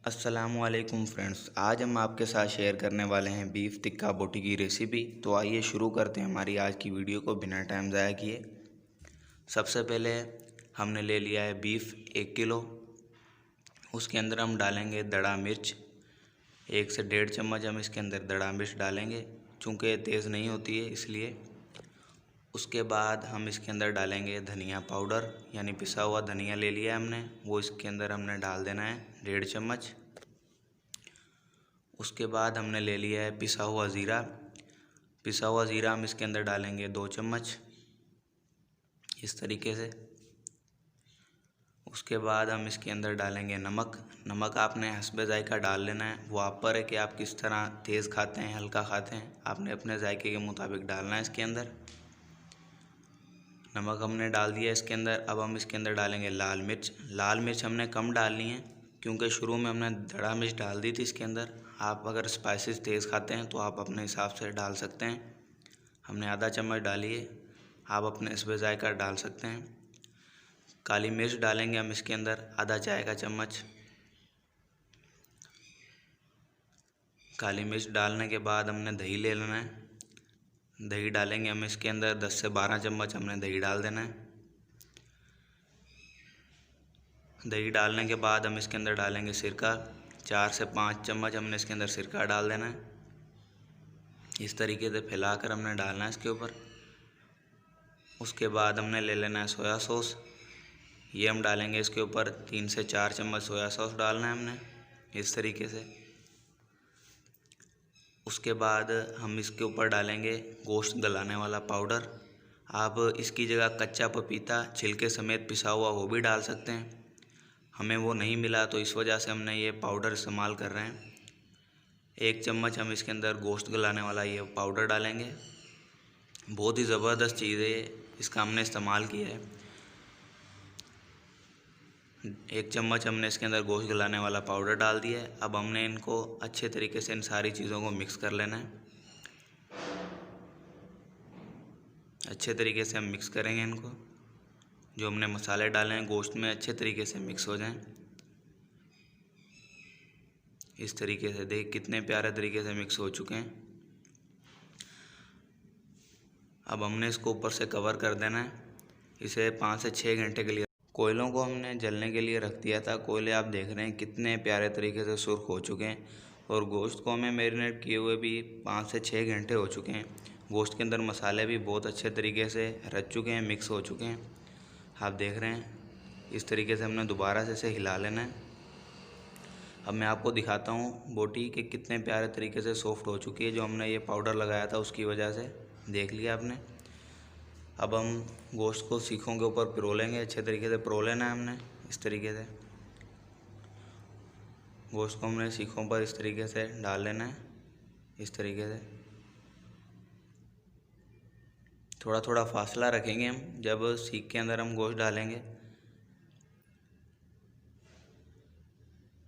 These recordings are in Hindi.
अस्सलामुअलैकुम फ्रेंड्स, आज हम आपके साथ शेयर करने वाले हैं बीफ टिक्का बोटी की रेसिपी। तो आइए शुरू करते हैं हमारी आज की वीडियो को बिना टाइम ज़ाया किए। सबसे पहले हमने ले लिया है बीफ 1 किलो। उसके अंदर हम डालेंगे दड़ा मिर्च, 1 से 1.5 चम्मच हम इसके अंदर दड़ा मिर्च डालेंगे, चूँकि तेज़ नहीं होती है इसलिए। उसके बाद हम इसके अंदर डालेंगे धनिया पाउडर, यानी पिसा हुआ धनिया ले लिया है हमने, वो इसके अंदर हमने डाल देना है 1.5 चम्मच। उसके बाद हमने ले लिया है पिसा हुआ ज़ीरा। पिसा हुआ ज़ीरा हम इसके अंदर डालेंगे 2 चम्मच, इस तरीके से। उसके बाद हम इसके अंदर डालेंगे नमक। नमक आपने हस्बे जायका डाल लेना है, वो आप पर है कि आप किस तरह तेज़ खाते हैं, हल्का खाते हैं, आपने अपने जायके के मुताबिक डालना है इसके अंदर। नमक हमने डाल दिया इसके अंदर। अब हम इसके अंदर डालेंगे लाल मिर्च। लाल मिर्च हमने कम डालनी है क्योंकि शुरू में हमने दड़ा मिर्च डाल दी थी इसके अंदर। आप अगर स्पाइसेस तेज़ खाते हैं तो आप अपने हिसाब से डाल सकते हैं। हमने आधा चम्मच डाली है, आप अपने इसमें जायका डाल सकते हैं। काली मिर्च डालेंगे हम इसके अंदर आधा चाय का चम्मच। काली मिर्च डालने के बाद हमने दही ले लेना है। दही डालेंगे हम इसके अंदर 10 से 12 चम्मच हमने दही डाल देना है। दही डालने के बाद हम इसके अंदर डालेंगे सिरका, 4 से 5 चम्मच हमने इसके अंदर सिरका डाल देना है। इस तरीके से फैलाकर हमने डालना है इसके ऊपर। उसके बाद हमने ले लेना है सोया सॉस, ये हम डालेंगे इसके ऊपर 3 से 4 चम्मच सोया सॉस डालना है हमने, इस तरीके से। उसके बाद हम इसके ऊपर डालेंगे गोश्त गलाने वाला पाउडर। आप इसकी जगह कच्चा पपीता छिलके समेत पिसा हुआ वो भी डाल सकते हैं, हमें वो नहीं मिला तो इस वजह से हमने ये पाउडर इस्तेमाल कर रहे हैं। 1 चम्मच हम इसके अंदर गोश्त गलाने वाला ये पाउडर डालेंगे। बहुत ही ज़बरदस्त चीज़ है ये, इसका हमने इस्तेमाल किया है। 1 चम्मच हमने इसके अंदर गोश्त गलाने वाला पाउडर डाल दिया है। अब हमने इनको अच्छे तरीके से इन सारी चीज़ों को मिक्स कर लेना है। अच्छे तरीके से हम मिक्स करेंगे इनको। जो हमने मसाले डाले हैं गोश्त में अच्छे तरीके से मिक्स हो जाएं। इस तरीके से देख कितने प्यारे तरीके से मिक्स हो चुके हैं। अब हमने इसको ऊपर से कवर कर देना है, इसे 5 से 6 घंटे के लिए। कोयलों को हमने जलने के लिए रख दिया था। कोयले आप देख रहे हैं कितने प्यारे तरीके से सुर्ख हो चुके हैं, और गोश्त को हमें मैरिनेट किए हुए भी 5 से 6 घंटे हो चुके हैं। गोश्त के अंदर मसाले भी बहुत अच्छे तरीके से रच चुके हैं, मिक्स हो चुके हैं, आप देख रहे हैं। इस तरीके से हमने दोबारा से इसे हिला लेना है। अब मैं आपको दिखाता हूँ बोटी के कितने प्यारे तरीके से सॉफ्ट हो चुकी है, जो हमने ये पाउडर लगाया था उसकी वजह से, देख लिया आपने। अब हम गोश्त को सीखों के ऊपर पिरो लेंगे, अच्छे तरीके से पिरो लेना है हमने। इस तरीके से गोश्त को हमने सीखों पर इस तरीके से डाल लेना है, इस तरीके से। थोड़ा थोड़ा फासला रखेंगे हम जब सीख के अंदर हम गोश्त डालेंगे,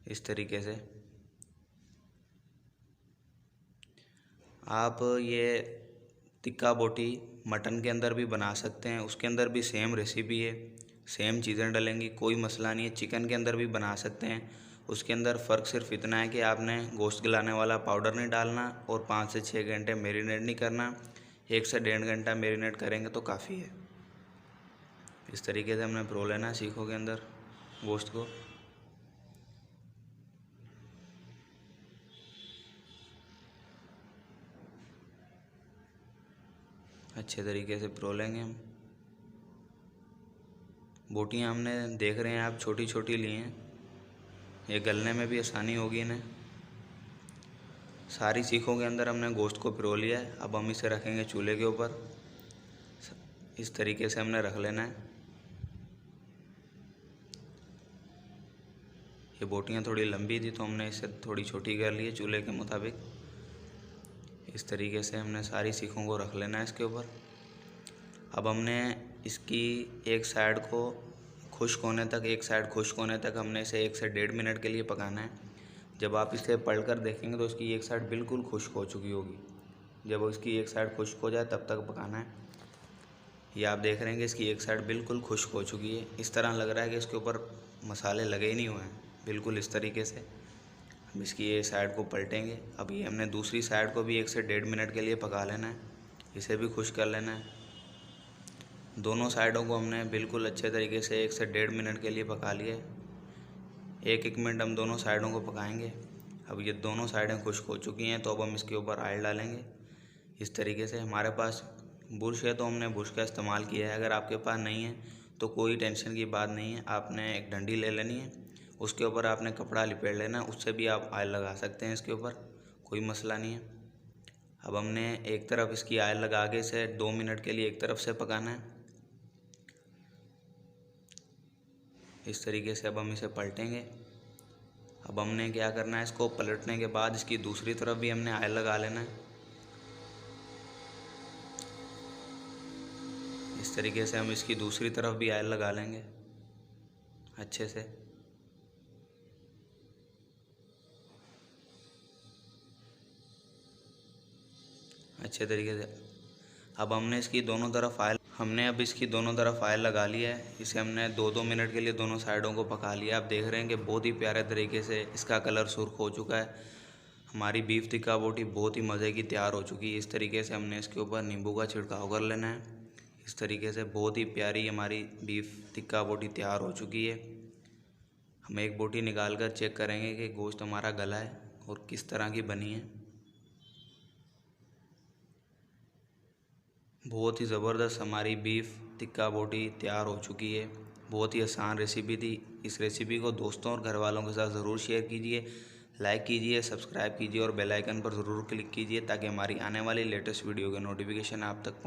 इस तरीके से। आप ये टिक्का बोटी मटन के अंदर भी बना सकते हैं, उसके अंदर भी सेम रेसिपी है, सेम चीज़ें डलेंगी, कोई मसला नहीं है। चिकन के अंदर भी बना सकते हैं, उसके अंदर फ़र्क सिर्फ इतना है कि आपने गोश्त गलाने वाला पाउडर नहीं डालना और 5 से 6 घंटे मैरिनेट नहीं करना। 1 से 1.5 घंटा मैरिनेट करेंगे तो काफ़ी है। इस तरीके से हमने पिरो लेना है सीखों के अंदर गोश्त को। अच्छे तरीके से पिरो लेंगे हम। बोटियाँ हमने देख रहे हैं आप छोटी छोटी ली हैं, ये गलने में भी आसानी होगी इन्हें। सारी सीखों के अंदर हमने गोश्त को पिरो लिया है। अब हम इसे रखेंगे चूल्हे के ऊपर, इस तरीके से हमने रख लेना है। ये बोटियाँ थोड़ी लंबी थी तो हमने इसे थोड़ी छोटी कर ली है चूल्हे के मुताबिक। इस तरीके से हमने सारी सीखों को रख लेना है इसके ऊपर। अब हमने इसकी एक साइड को खुश्क होने तक, एक साइड खुश्क होने तक हमने इसे 1 से 1.5 मिनट के लिए पकाना है। जब आप इसे पलट कर देखेंगे तो इसकी एक साइड बिल्कुल खुश्क हो चुकी होगी। जब इसकी एक साइड खुश्क हो जाए तब तक पकाना है। ये आप देख रहे हैं कि इसकी एक साइड बिल्कुल खुश्क हो चुकी है। इस तरह लग रहा है कि इसके ऊपर मसाले लगे ही नहीं हुए हैं, बिल्कुल इस तरीके से। हम इसकी ये साइड को पलटेंगे। अब ये हमने दूसरी साइड को भी 1 से 1.5 मिनट के लिए पका लेना है, इसे भी खुश कर लेना है। दोनों साइडों को हमने बिल्कुल अच्छे तरीके से 1 से 1.5 मिनट के लिए पका लिया है। 1-1 मिनट हम दोनों साइडों को पकाएंगे। अब ये दोनों साइडें खुश्क हो चुकी हैं, तो अब हम इसके ऊपर ऑयल डालेंगे। इस तरीके से हमारे पास बुर्श है तो हमने बुर्श का इस्तेमाल किया है। अगर आपके पास नहीं है तो कोई टेंशन की बात नहीं है, आपने एक डंडी ले लेनी है, उसके ऊपर आपने कपड़ा लिपेट लेना है, उससे भी आप ऑयल लगा सकते हैं इसके ऊपर, कोई मसला नहीं है। अब हमने एक तरफ इसकी ऑयल लगा के इसे 2 मिनट के लिए एक तरफ से पकाना है। इस तरीके से अब हम इसे पलटेंगे। अब हमने क्या करना है, इसको पलटने के बाद इसकी दूसरी तरफ भी हमने ऑयल लगा लेना है। इस तरीके से हम इसकी दूसरी तरफ भी ऑयल लगा लेंगे अच्छे से। अच्छे तरीके से अब हमने इसकी दोनों तरफ ऑयल लगा लिया है। इसे हमने 2-2 मिनट के लिए दोनों साइडों को पका लिया। आप देख रहे हैं कि बहुत ही प्यारे तरीके से इसका कलर सुर्ख हो चुका है। हमारी बीफ टिक्का बोटी बहुत ही मज़े की तैयार हो चुकी है। इस तरीके से हमने इसके ऊपर नींबू का छिड़काव कर लेना है। इस तरीके से बहुत ही प्यारी हमारी बीफ टिक्का बोटी तैयार हो चुकी है। हम एक बोटी निकाल कर चेक करेंगे कि गोश्त हमारा गला है और किस तरह की बनी है। बहुत ही ज़बरदस्त हमारी बीफ टिक्का बोटी तैयार हो चुकी है। बहुत ही आसान रेसिपी थी। इस रेसिपी को दोस्तों और घर वालों के साथ ज़रूर शेयर कीजिए, लाइक कीजिए, सब्सक्राइब कीजिए और बेल आइकन पर ज़रूर क्लिक कीजिए ताकि हमारी आने वाली लेटेस्ट वीडियो के नोटिफिकेशन आप तक